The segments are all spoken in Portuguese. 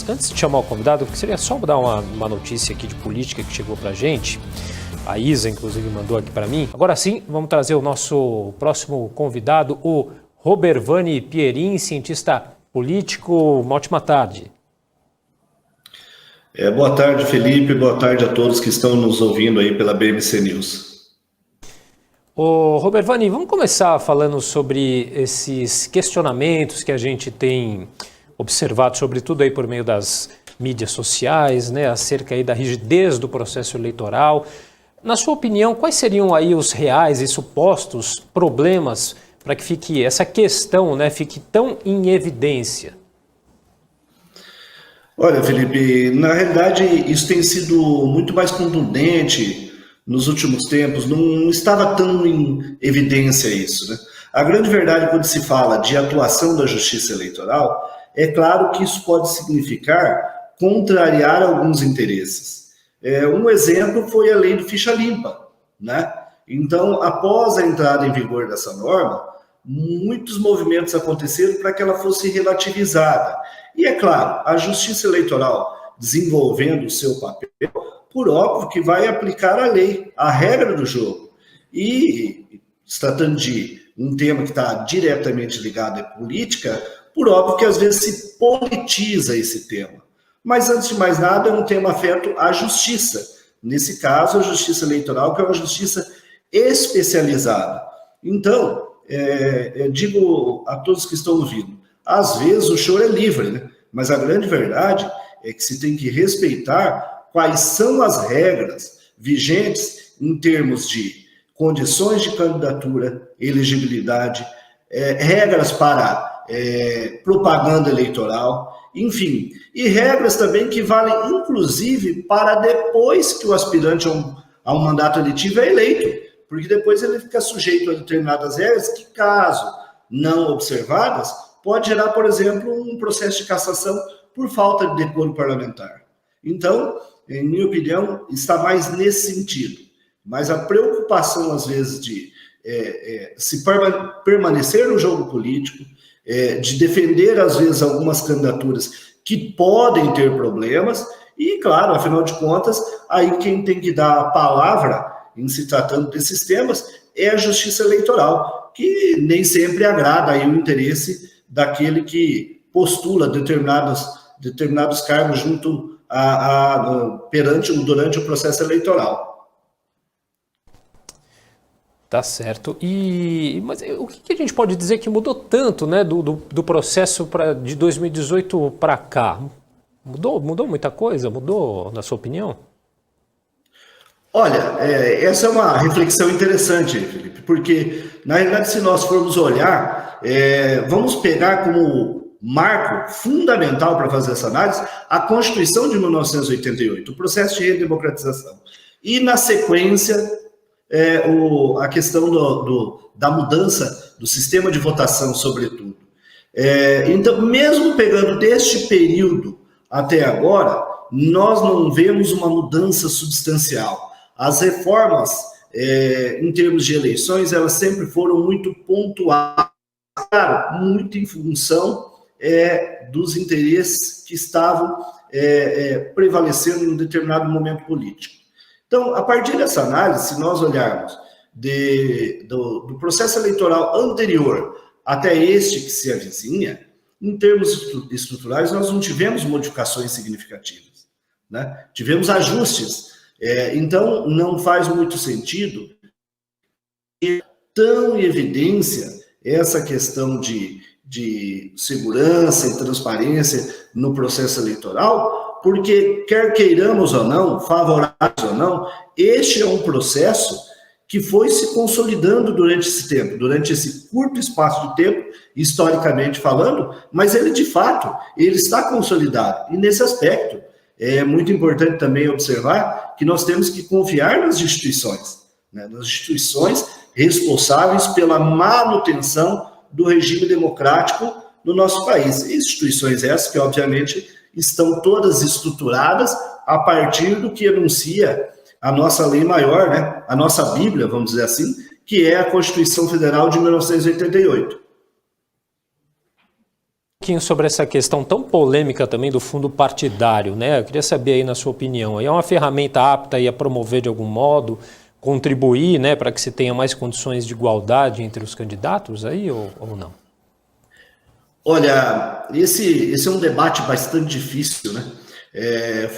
Antes de chamar o convidado, eu queria só dar uma notícia aqui de política que chegou pra gente. A Isa, inclusive, mandou aqui para mim. Agora sim, vamos trazer o nosso próximo convidado, o Robervani Pierin, cientista político. Uma ótima tarde. Boa tarde, Felipe. Boa tarde a todos que estão nos ouvindo aí pela BMC News. Ô, Robervani, vamos começar falando sobre esses questionamentos que a gente tem observado, sobretudo aí por meio das mídias sociais, né, acerca aí da rigidez do processo eleitoral. Na sua opinião, quais seriam aí os reais e supostos problemas para que essa questão, né, fique tão em evidência? Olha, Felipe, na realidade isso tem sido muito mais contundente nos últimos tempos, não estava tão em evidência isso, né? A grande verdade quando se fala de atuação da justiça eleitoral, é claro que isso pode significar contrariar alguns interesses. Um exemplo foi a lei do ficha limpa, né? Então, após a entrada em vigor dessa norma, muitos movimentos aconteceram para que ela fosse relativizada. E é claro, a justiça eleitoral desenvolvendo o seu papel, por óbvio que vai aplicar a lei, a regra do jogo. E, se tratando de um tema que está diretamente ligado à política, por óbvio que às vezes se politiza esse tema. Mas, antes de mais nada, é um tema afeto à justiça. Nesse caso, a justiça eleitoral, que é uma justiça especializada. Então, eu digo a todos que estão ouvindo, às vezes o choro é livre, né? Mas a grande verdade é que se tem que respeitar quais são as regras vigentes em termos de condições de candidatura, elegibilidade, regras para propaganda eleitoral, enfim, e regras também que valem, inclusive, para depois que o aspirante a um mandato eletivo é eleito, porque depois ele fica sujeito a determinadas regras que, caso não observadas, pode gerar, por exemplo, um processo de cassação por falta de decoro parlamentar. Então, em minha opinião, está mais nesse sentido. Mas a preocupação, às vezes, de se permanecer no jogo político, de defender, às vezes, algumas candidaturas que podem ter problemas, e, claro, afinal de contas, aí quem tem que dar a palavra em se tratando desses temas é a justiça eleitoral, que nem sempre agrada aí o interesse daquele que postula determinados cargos junto durante o processo eleitoral. Tá certo. Mas o que a gente pode dizer que mudou tanto, né, do processo de 2018 para cá? Mudou muita coisa? Mudou, na sua opinião? Olha, essa é uma reflexão interessante, Felipe, porque, na realidade, se nós formos olhar, vamos pegar como marco fundamental para fazer essa análise a Constituição de 1988, o processo de redemocratização. E, na sequência, a questão da mudança do sistema de votação, sobretudo. Então, mesmo pegando deste período até agora, nós não vemos uma mudança substancial. As reformas, em termos de eleições, elas sempre foram muito pontuais, claro, muito em função dos interesses que estavam prevalecendo em um determinado momento político. Então, a partir dessa análise, se nós olharmos do processo eleitoral anterior até este que se avizinha, em termos estruturais, nós não tivemos modificações significativas, né? Tivemos ajustes. Então, não faz muito sentido ter tão em evidência essa questão de segurança e transparência no processo eleitoral, porque, quer queiramos ou não, favoráveis ou não, este é um processo que foi se consolidando durante esse tempo, durante esse curto espaço de tempo, historicamente falando, mas ele, de fato, ele está consolidado. E, nesse aspecto, é muito importante também observar que nós temos que confiar nas instituições, né? Nas instituições responsáveis pela manutenção do regime democrático no nosso país. Instituições essas que, obviamente, estão todas estruturadas a partir do que enuncia a nossa lei maior, né? A nossa Bíblia, vamos dizer assim, que é a Constituição Federal de 1988. pouquinho sobre essa questão tão polêmica também do fundo partidário, né? Eu queria saber aí na sua opinião, é uma ferramenta apta aí a promover de algum modo, contribuir, né, para que se tenha mais condições de igualdade entre os candidatos aí ou não? Olha, esse é um debate bastante difícil, né?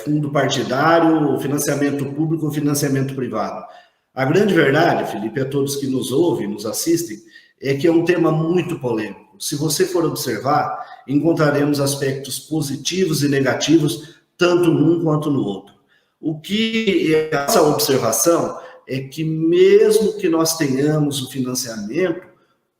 Fundo partidário, financiamento público ou financiamento privado. A grande verdade, Felipe, a todos que nos ouvem, nos assistem, é que é um tema muito polêmico. Se você for observar, encontraremos aspectos positivos e negativos, tanto num quanto no outro. O que é essa observação é que mesmo que nós tenhamos o financiamento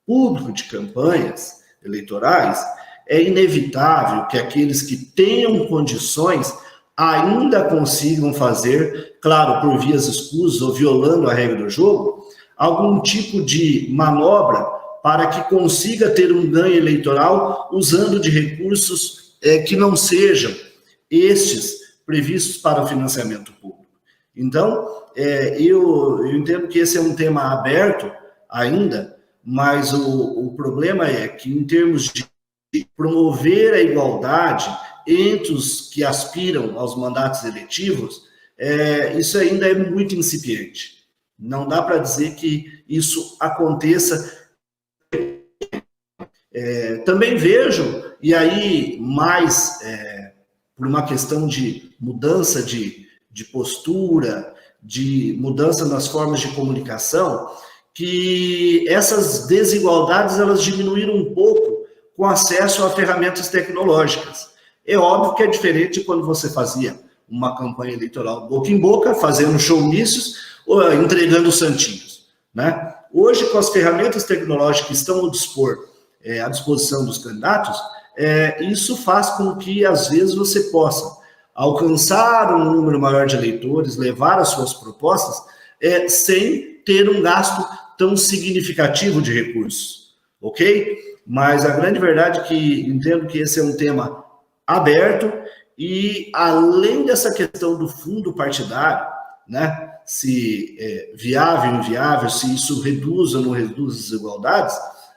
público de campanhas eleitorais, é inevitável que aqueles que tenham condições ainda consigam fazer, claro, por vias escusas ou violando a regra do jogo, algum tipo de manobra para que consiga ter um ganho eleitoral usando de recursos que não sejam estes previstos para o financiamento público. Então, eu entendo que esse é um tema aberto ainda, mas o problema é que, em termos de promover a igualdade entre os que aspiram aos mandatos eletivos, isso ainda é muito incipiente. Não dá para dizer que isso aconteça. Também vejo, e aí mais por uma questão de mudança de postura, de mudança nas formas de comunicação, que essas desigualdades elas diminuíram um pouco com acesso a ferramentas tecnológicas. É óbvio que é diferente quando você fazia uma campanha eleitoral boca em boca, fazendo showmícios ou entregando santinhos, né? Hoje, com as ferramentas tecnológicas que estão ao dispor, à disposição dos candidatos, isso faz com que, às vezes, você possa alcançar um número maior de eleitores, levar as suas propostas, sem ter um gasto tão significativo de recursos, ok? Mas a grande verdade é que entendo que esse é um tema aberto e, além dessa questão do fundo partidário, né, se viável ou inviável, se isso reduz ou não reduz as desigualdades,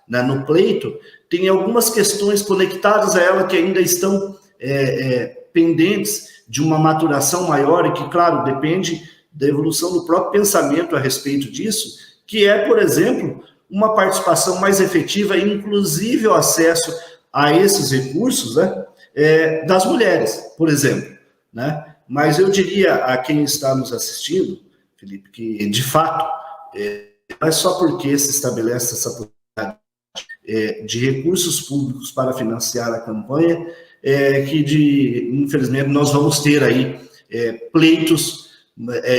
né, no pleito, tem algumas questões conectadas a ela que ainda estão pendentes de uma maturação maior e que, claro, depende da evolução do próprio pensamento a respeito disso, que é, por exemplo, uma participação mais efetiva, inclusive o acesso a esses recursos, né, das mulheres, por exemplo, né? Mas eu diria a quem está nos assistindo, Felipe, que, de fato, não é só porque se estabelece essa possibilidade de recursos públicos para financiar a campanha que, infelizmente, nós vamos ter aí pleitos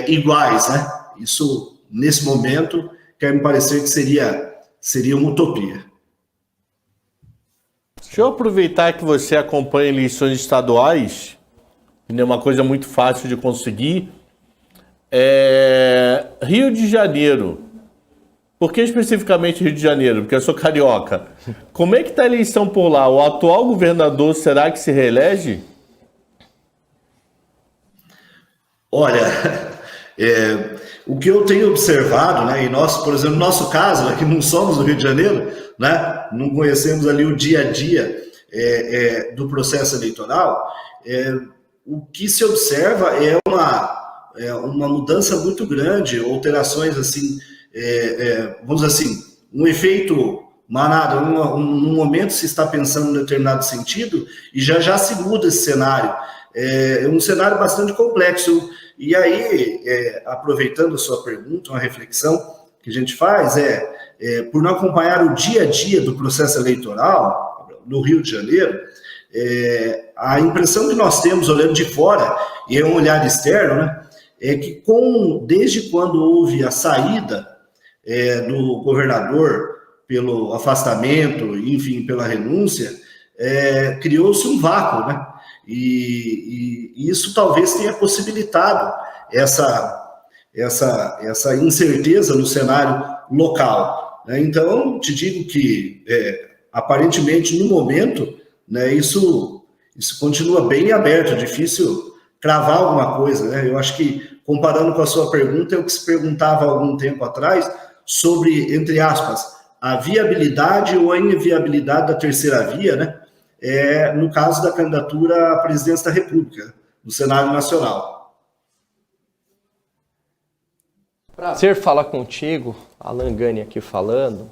iguais, né? Isso, nesse momento, quer me parecer que seria uma utopia. Deixa eu aproveitar que você acompanha eleições estaduais, que é uma coisa muito fácil de conseguir. Rio de Janeiro. Por que especificamente Rio de Janeiro? Porque eu sou carioca. Como é que está a eleição por lá? O atual governador, será que se reelege? Olha, o que eu tenho observado, né, e nós, por exemplo, no nosso caso, né, que não somos do Rio de Janeiro, né, não conhecemos ali o dia a dia do processo eleitoral, o que se observa é uma mudança muito grande, alterações assim, vamos dizer assim, um efeito manada, num momento se está pensando em determinado sentido e já se muda esse cenário. É um cenário bastante complexo. E aí, aproveitando a sua pergunta, uma reflexão que a gente faz por não acompanhar o dia a dia do processo eleitoral no Rio de Janeiro, a impressão que nós temos olhando de fora, e é um olhar externo, né, é que desde quando houve a saída do governador pelo afastamento, enfim, pela renúncia, criou-se um vácuo, né? E isso talvez tenha possibilitado essa incerteza no cenário local, né? Então, te digo que, aparentemente, no momento, né, isso continua bem aberto, é difícil cravar alguma coisa, né? Eu acho que, comparando com a sua pergunta, é o que se perguntava há algum tempo atrás sobre, entre aspas, a viabilidade ou a inviabilidade da terceira via, né? no caso da candidatura à presidência da República, no cenário nacional. Prazer falar contigo, Alan Gani aqui falando.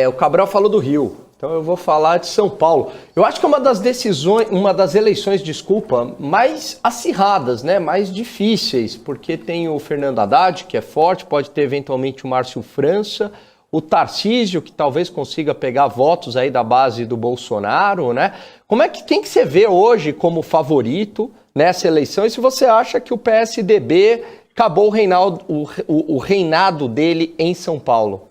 O Cabral falou do Rio, então eu vou falar de São Paulo. Eu acho que é uma das eleições, mais acirradas, né? Mais difíceis, porque tem o Fernando Haddad, que é forte, pode ter eventualmente o Márcio França, o Tarcísio, que talvez consiga pegar votos aí da base do Bolsonaro, né? Quem que você vê hoje como favorito nessa eleição? E se você acha que o PSDB acabou o reinado dele em São Paulo?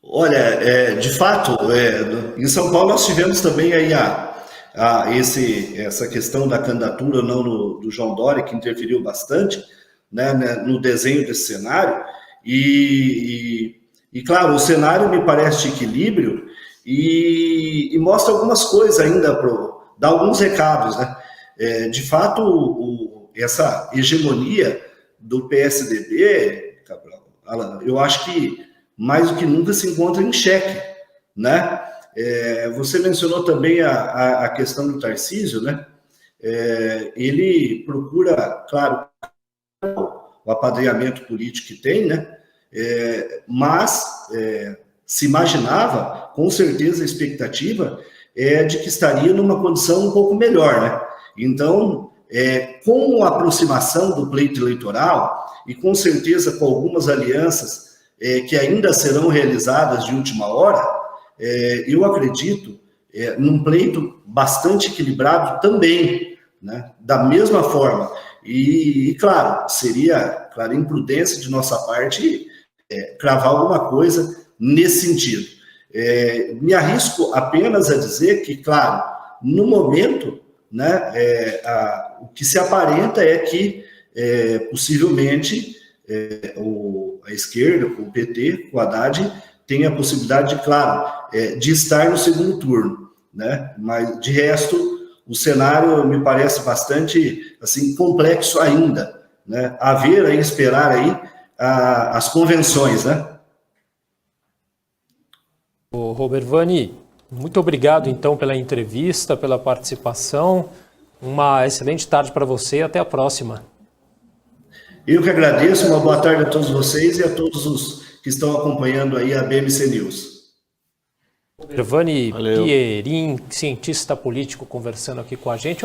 Olha, de fato, em São Paulo nós tivemos também aí essa questão da candidatura ou não do João Dória, que interferiu bastante, né, no desenho desse cenário. E claro, o cenário me parece de equilíbrio e mostra algumas coisas ainda, dá alguns recados, né? De fato, essa hegemonia do PSDB, Cabral, eu acho que mais do que nunca se encontra em xeque, né? Você mencionou também a questão do Tarcísio, né? Ele procura, claro, o apadrinhamento político que tem, né? Mas se imaginava, com certeza a expectativa de que estaria numa condição um pouco melhor, né? Então, com a aproximação do pleito eleitoral e com certeza com algumas alianças que ainda serão realizadas de última hora, eu acredito num pleito bastante equilibrado também, né? Da mesma forma. E claro, seria imprudência de nossa parte cravar alguma coisa nesse sentido. Me arrisco apenas a dizer que, claro, no momento, né, o que se aparenta é que possivelmente a esquerda, o PT, o Haddad, tem a possibilidade, claro, de estar no segundo turno, né? Mas de resto, o cenário me parece bastante assim complexo ainda, né? A ver aí, esperar aí as convenções, né? Ô, Robert Vani, muito obrigado então pela entrevista, pela participação. Uma excelente tarde para você e até a próxima. Eu que agradeço, uma boa tarde a todos vocês e a todos os que estão acompanhando aí a BMC News. Robert Vani Pierin, cientista político, conversando aqui com a gente.